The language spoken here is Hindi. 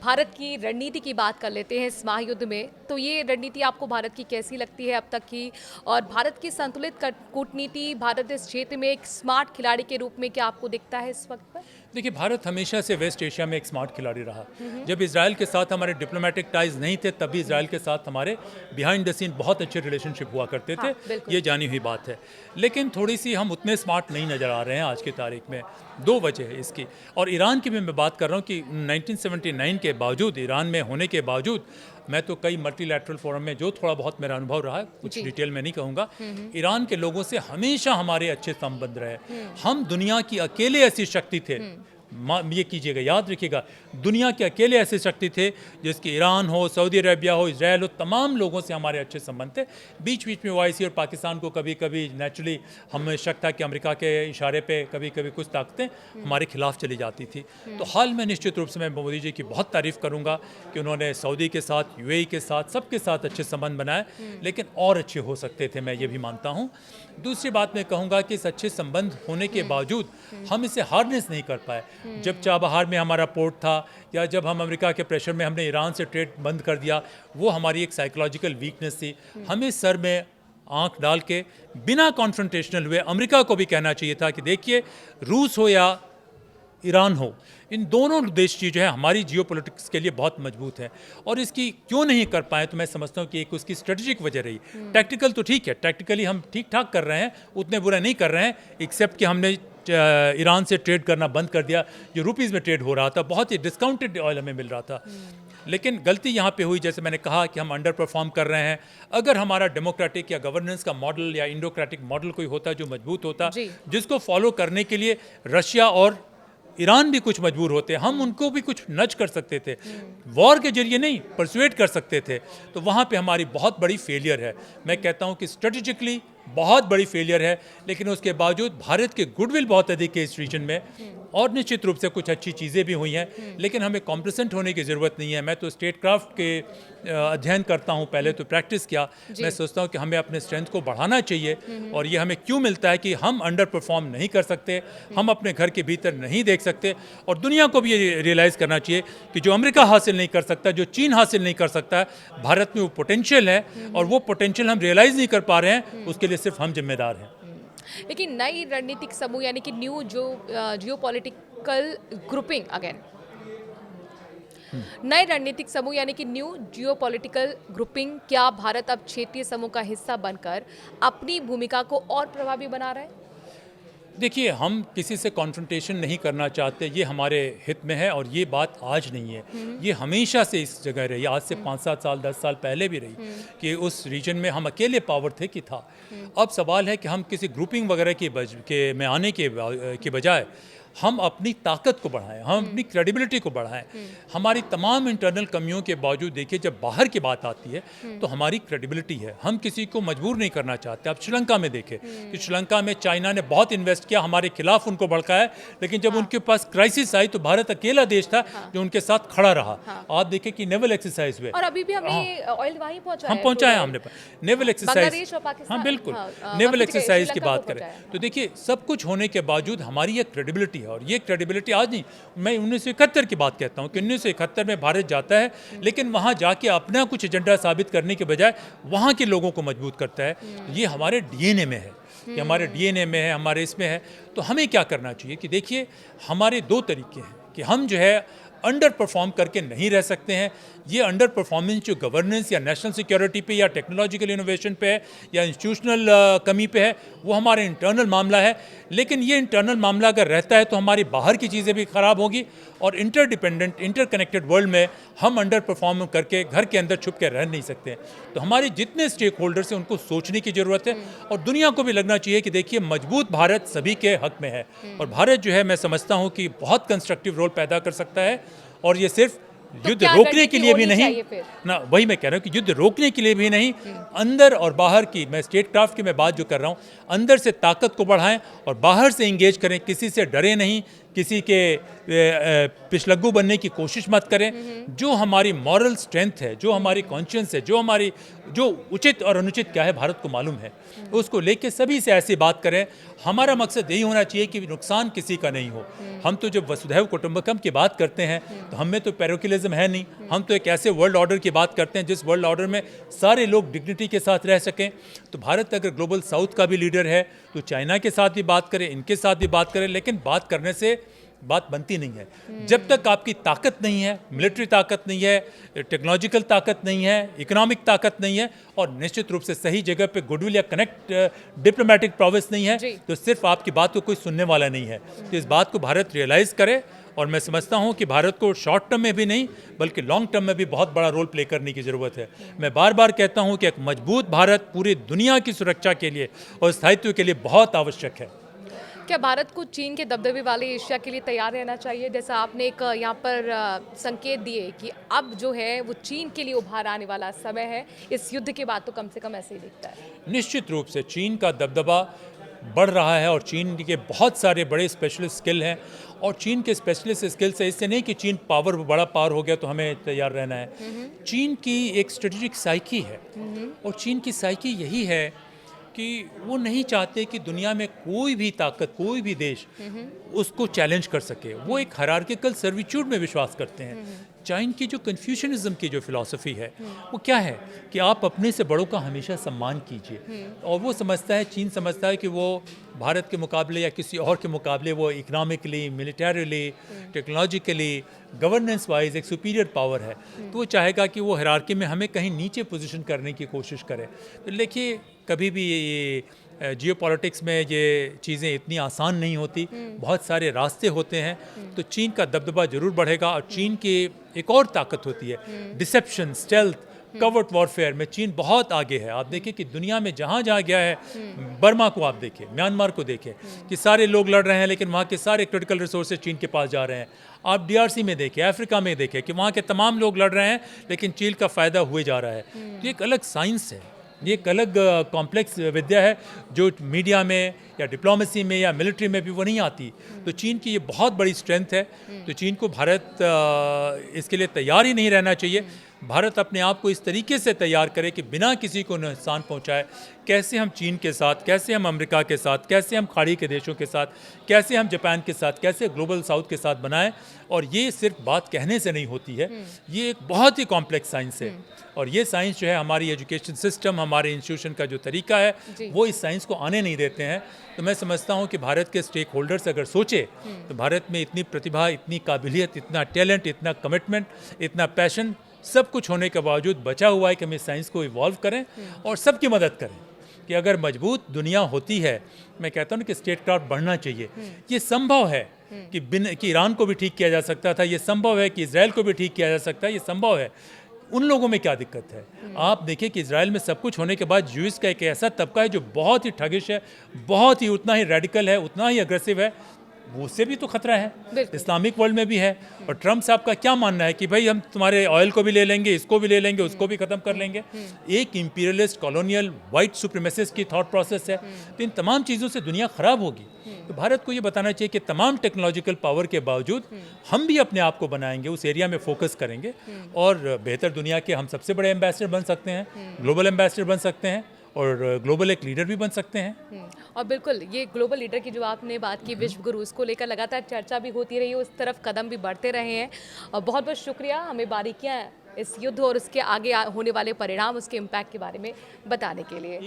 भारत की रणनीति की बात कर लेते हैं इस महायुद्ध में। तो ये रणनीति आपको भारत की कैसी लगती है अब तक की? और भारत की संतुलित कूटनीति, भारत इस क्षेत्र में एक स्मार्ट खिलाड़ी के रूप में क्या आपको दिखता है इस वक्त पर? देखिए, भारत हमेशा से वेस्ट एशिया में एक स्मार्ट खिलाड़ी रहा। जब इजराइल के साथ हमारे डिप्लोमेटिक टाइज नहीं थे, तब भी इजराइल के साथ हमारे बिहाइंड द सीन बहुत अच्छे रिलेशनशिप हुआ करते थे। हाँ, बिल्कुल। ये जानी हुई बात है। लेकिन थोड़ी सी हम उतने स्मार्ट नहीं नज़र आ रहे हैं आज की तारीख में। दो वजह है इसकी। और ईरान की भी मैं बात कर रहा हूँ कि 1979 के बावजूद, ईरान में होने के बावजूद, मैं तो कई मल्टीलैटरल फोरम में जो थोड़ा बहुत मेरा अनुभव रहा है, कुछ डिटेल में नहीं कहूँगा, ईरान के लोगों से हमेशा हमारे अच्छे संबंध रहे। हम दुनिया की अकेले ऐसी शक्ति थे, ये कीजिएगा, याद रखिएगा, दुनिया के अकेले ऐसे शक्ति थे जिसकी ईरान हो, सऊदी अरेबिया हो, इजराइल हो, तमाम लोगों से हमारे अच्छे संबंध थे। बीच बीच में ओआईसी और पाकिस्तान को कभी कभी नेचुरली हमें शक था कि अमेरिका के इशारे पे कभी कभी कुछ ताकतें हमारे खिलाफ चली जाती थी। तो हाल में निश्चित रूप से मैं मोदी जी की बहुत तारीफ़ करूँगा कि उन्होंने सऊदी के साथ, यूएई के साथ, सबके साथ अच्छे संबंध बनाए, लेकिन और अच्छे हो सकते थे, मैं ये भी मानता हूँ। दूसरी बात मैं कहूँगा कि इस अच्छे संबंध होने के बावजूद हम इसे हार्नेस नहीं कर पाए। जब चाबहार में हमारा पोर्ट था, या जब हम अमेरिका के प्रेशर में हमने ईरान से ट्रेड बंद कर दिया, वो हमारी एक साइकोलॉजिकल वीकनेस थी। हमें सर में आंख डाल के बिना कॉन्फ्रंटेशनल हुए अमेरिका को भी कहना चाहिए था कि देखिए, रूस हो या ईरान हो, इन दोनों देश की जो है हमारी जियोपॉलिटिक्स के लिए बहुत मजबूत है। और इसकी क्यों नहीं कर पाए, तो मैं समझता हूँ कि एक उसकी स्ट्रेटेजिक वजह रही। टैक्टिकल तो ठीक है, टैक्टिकली हम ठीक ठाक कर रहे हैं, उतने बुरा नहीं कर रहे हैं, एक्सेप्ट कि हमने ईरान से ट्रेड करना बंद कर दिया। जो रुपीज़ में ट्रेड हो रहा था, बहुत ही डिस्काउंटेड ऑयल हमें मिल रहा था। लेकिन गलती यहाँ पे हुई, जैसे मैंने कहा, कि हम अंडर परफॉर्म कर रहे हैं। अगर हमारा डेमोक्रेटिक या गवर्नेंस का मॉडल या इंडोक्रेटिक मॉडल कोई होता जो मजबूत होता, जिसको फॉलो करने के लिए रशिया और ईरान भी कुछ मजबूर होते, हम उनको भी कुछ नच कर सकते थे, वॉर के जरिए नहीं, परसुएट कर सकते थे। तो वहाँ पे हमारी बहुत बड़ी फेलियर है। मैं कहता हूँ कि स्ट्रेटेजिकली बहुत बड़ी फेलियर है, लेकिन उसके बावजूद भारत के गुडविल बहुत अधिक है इस रीजन में, और निश्चित रूप से कुछ अच्छी चीज़ें भी हुई हैं, लेकिन हमें कॉम्प्लेसेंट होने की ज़रूरत नहीं है। मैं तो स्टेट क्राफ्ट के अध्ययन करता हूँ, पहले तो प्रैक्टिस किया। मैं सोचता हूँ कि हमें अपने स्ट्रेंथ को बढ़ाना चाहिए, और ये हमें क्यों मिलता है कि हम अंडर परफॉर्म नहीं कर सकते, हम अपने घर के भीतर नहीं देख सकते, और दुनिया को भी ये रियलाइज़ करना चाहिए कि जो अमेरिका हासिल नहीं कर सकता, जो चीन हासिल नहीं कर सकता, भारत में वो पोटेंशियल है, और वो पोटेंशियल हम रियलाइज़ नहीं कर पा रहे हैं, उसके लिए सिर्फ हम जिम्मेदार हैं। लेकिन नई रणनीतिक समूह यानी कि न्यू जो जियोपॉलिटिकल ग्रुपिंग अगेन, नए रणनीतिक समूह यानी कि न्यू जियोपॉलिटिकल ग्रुपिंग, क्या भारत अब क्षेत्रीय समूह का हिस्सा बनकर अपनी भूमिका को और प्रभावी बना रहा है? देखिए, हम किसी से कॉन्फ्रंटेशन नहीं करना चाहते, ये हमारे हित में है, और ये बात आज नहीं है, ये हमेशा से इस जगह रही। आज से 5-7 साल, 10 साल पहले भी रही कि उस रीजन में हम अकेले पावर थे कि था। अब सवाल है कि हम किसी ग्रुपिंग वगैरह में आने के बजाय हम अपनी ताकत को बढ़ाएं, हम अपनी क्रेडिबिलिटी को बढ़ाएं। हमारी तमाम इंटरनल कमियों के बावजूद देखिए, जब बाहर की बात आती है तो हमारी क्रेडिबिलिटी है। हम किसी को मजबूर नहीं करना चाहते। आप श्रीलंका में देखें कि श्रीलंका में चाइना ने बहुत इन्वेस्ट किया, हमारे खिलाफ उनको भड़काया, लेकिन जब उनके पास क्राइसिस आई तो भारत अकेला देश था जो उनके साथ खड़ा रहा। आप देखें कि नेवल एक्सरसाइज हुए, और अभी भी हमने ऑयल वहीं पहुंचाया, हम पहुंचाया, हमने नेवल बांग्लादेश और एक्सरसाइज, पाकिस्तान, हाँ बिल्कुल, हाँ, नेवल बाकी एक्सरसाइज की श्रीलंका बात को करें पहुंचाया। तो देखिए, सब कुछ होने के बावजूद हमारी एक क्रेडिबिलिटी है, और ये क्रेडिबिलिटी आज नहीं, मैं 1971 की बात कहता हूँ कि 1971 में भारत जाता है, लेकिन वहाँ जाके अपना कुछ एजेंडा साबित करने के बजाय वहाँ के लोगों को मजबूत करता है। ये हमारे डीएनए में है, कि हमारे डीएनए में है, हमारे इसमें है। तो हमें क्या करना चाहिए कि देखिए, हमारे दो तरीके हैं कि हम जो है अंडर परफॉर्म करके नहीं रह सकते हैं। ये अंडर परफॉर्मेंस जो गवर्नेंस या नेशनल सिक्योरिटी पे या टेक्नोलॉजिकल इनोवेशन पे है या इंस्टीट्यूशनल कमी पे है, वो हमारे इंटरनल मामला है। लेकिन ये इंटरनल मामला अगर रहता है तो हमारी बाहर की चीज़ें भी ख़राब होगी, और इंटरडिपेंडेंट, इंटरकनेक्टेड वर्ल्ड में हम अंडर परफॉर्म करके घर के अंदर छुप के रह नहीं सकते हैं। तो हमारे जितने स्टेक होल्डर्स हैं उनको सोचने की ज़रूरत है, और दुनिया को भी लगना चाहिए कि देखिए, मजबूत भारत सभी के हक में है, और भारत जो है, मैं समझता हूँ कि बहुत कंस्ट्रक्टिव रोल पैदा कर सकता है। और ये सिर्फ युद्ध रोकने के लिए भी नहीं ना, वही मैं कह रहा हूँ कि युद्ध रोकने के लिए भी नहीं, अंदर और बाहर की, मैं स्टेट क्राफ्ट की मैं बात जो कर रहा हूँ, अंदर से ताकत को बढ़ाएं और बाहर से इंगेज करें, किसी से डरे नहीं, किसी के पिछलग्गू बनने की कोशिश मत करें। जो हमारी मॉरल स्ट्रेंथ है, जो हमारी कॉन्शियंस है, जो उचित और अनुचित क्या है भारत को मालूम है, उसको लेके सभी से ऐसी बात करें। हमारा मकसद यही होना चाहिए कि नुकसान किसी का नहीं हो। हम तो जब वसुधैव कुटुंबकम की बात करते हैं तो हम में तो पैरोकिलिज्म है नहीं। हम तो एक ऐसे वर्ल्ड ऑर्डर की बात करते हैं जिस वर्ल्ड ऑर्डर में सारे लोग डिग्निटी के साथ रह सकें। तो भारत अगर ग्लोबल साउथ का भी लीडर है तो चाइना के साथ भी बात करें, इनके साथ भी बात करें, लेकिन बात करने से बात बनती नहीं है। जब तक आपकी ताकत नहीं है, मिलिट्री ताकत नहीं है, टेक्नोलॉजिकल ताकत नहीं है, इकोनॉमिक ताकत नहीं है, और निश्चित रूप से सही जगह पे गुडविल या कनेक्ट डिप्लोमेटिक प्रोविस नहीं है, तो सिर्फ आपकी बात को कोई सुनने वाला नहीं है। तो इस बात को भारत रियलाइज़ करे, और मैं समझता हूँ कि भारत को शॉर्ट टर्म में भी नहीं बल्कि लॉन्ग टर्म में भी बहुत बड़ा रोल प्ले करने की ज़रूरत है। मैं बार बार कहता हूँ कि एक मजबूत भारत पूरी दुनिया की सुरक्षा के लिए और स्थायित्व के लिए बहुत आवश्यक है। क्या भारत को चीन के दबदबे वाले एशिया के लिए तैयार रहना चाहिए? जैसा आपने एक यहाँ पर संकेत दिए कि अब जो है वो चीन के लिए उभार आने वाला समय है, इस युद्ध के बाद तो कम से कम ऐसे ही दिखता है। निश्चित रूप से चीन का दबदबा बढ़ रहा है और चीन के बहुत सारे बड़े स्पेशलिस्ट स्किल हैं, और चीन के स्पेशलिस्ट स्किल से इससे नहीं कि चीन बड़ा पावर हो गया तो हमें तैयार रहना है। चीन की एक स्ट्रेटेजिक साइकी है, और चीन की साइकी यही है कि वो नहीं चाहते कि दुनिया में कोई भी ताकत, कोई भी देश उसको चैलेंज कर सके। वो एक हायरार्किकल सर्विट्यूड में विश्वास करते हैं। चाइन की जो कन्फ्यूशनिज्म की जो फिलॉसफी है वो क्या है कि आप अपने से बड़ों का हमेशा सम्मान कीजिए, और वो समझता है, चीन समझता है कि वो भारत के मुकाबले या किसी और के मुकाबले वो economically, militarily, technologically, governance wise एक सुपीरियर पावर है। तो वो चाहेगा कि वो हायरार्की में हमें कहीं नीचे पोजीशन करने की कोशिश करे। तो देखिए, कभी भी ये जियोपॉलिटिक्स में ये चीज़ें इतनी आसान नहीं होती, बहुत सारे रास्ते होते हैं। तो चीन का दबदबा जरूर बढ़ेगा, और चीन की एक और ताकत होती है डिसेप्शन, स्टेल्थ, कवर्ट वॉरफेयर में चीन बहुत आगे है। आप देखिए कि दुनिया में जहाँ जहाँ गया है, बर्मा को आप देखिए, म्यांमार को देखिए कि सारे लोग लड़ रहे हैं लेकिन वहाँ के सारे क्रिटिकल रिसोर्सेज चीन के पास जा रहे हैं। आप DRC में देखिए, अफ्रीका में देखिए कि वहाँ के तमाम लोग लड़ रहे हैं लेकिन चीन का फ़ायदा हुए जा रहा है। तो ये एक अलग साइंस है, ये एक अलग कॉम्प्लेक्स विद्या है जो मीडिया में या डिप्लोमेसी में या मिलिट्री में भी वो नहीं आती। तो चीन की ये बहुत बड़ी स्ट्रेंथ है। तो चीन को भारत इसके लिए तैयार ही नहीं रहना चाहिए। भारत अपने आप को इस तरीके से तैयार करे कि बिना किसी को नुकसान पहुंचाए, कैसे हम चीन के साथ, कैसे हम अमेरिका के साथ, कैसे हम खाड़ी के देशों के साथ, कैसे हम जापान के साथ, कैसे ग्लोबल साउथ के साथ बनाएं। और ये सिर्फ बात कहने से नहीं होती है, ये एक बहुत ही कॉम्प्लेक्स साइंस है। और ये साइंस जो है, हमारी एजुकेशन सिस्टम, हमारे इंस्टीट्यूशन का जो तरीका है वो इस साइंस को आने नहीं देते हैं। तो मैं समझता हूँ कि भारत के स्टेक होल्डर्स अगर सोचे तो भारत में इतनी प्रतिभा, इतनी काबिलियत, इतना टैलेंट, इतना कमिटमेंट, इतना पैशन सब कुछ होने के बावजूद बचा हुआ है कि हम इस साइंस को इवॉल्व करें और सबकी मदद करें। कि अगर मजबूत दुनिया होती है, मैं कहता हूँ कि स्टेट क्राफ्ट बढ़ना चाहिए। ये संभव है कि ईरान को भी ठीक किया जा सकता था, ये संभव है कि इजराइल को भी ठीक किया जा सकता है, ये संभव है। उन लोगों में क्या दिक्कत है? आप देखिए कि इजराइल में सब कुछ होने के बाद यूएस का एक ऐसा तबका है जो बहुत ही ठगिश है, बहुत ही उतना ही रेडिकल है, उतना ही अग्रेसिव है, उससे भी तो खतरा है, इस्लामिक वर्ल्ड में भी है। और ट्रम्प साहब का क्या मानना है कि भाई हम तुम्हारे ऑयल को भी ले लेंगे, इसको भी ले लेंगे, उसको भी खत्म कर लेंगे। एक इंपीरियलिस्ट, कॉलोनियल, वाइट सुप्रीमेसिस्ट की थॉट प्रोसेस है। तो इन तमाम चीज़ों से दुनिया खराब होगी। तो भारत को ये बताना चाहिए कि तमाम टेक्नोलॉजिकल पावर के बावजूद हम भी अपने आप को बनाएंगे, उस एरिया में फोकस करेंगे और बेहतर दुनिया के हम सबसे बड़े एम्बेसडर बन सकते हैं, ग्लोबल एम्बेसडर बन सकते हैं और ग्लोबल एक लीडर भी बन सकते हैं। और बिल्कुल ये ग्लोबल लीडर की जो आपने बात की, विश्व गुरु, उसको लेकर लगातार चर्चा भी होती रही है, उस तरफ कदम भी बढ़ते रहे हैं। और बहुत बहुत शुक्रिया हमें बारीकियाँ इस युद्ध और उसके आगे होने वाले परिणाम, उसके इम्पैक्ट के बारे में बताने के लिए।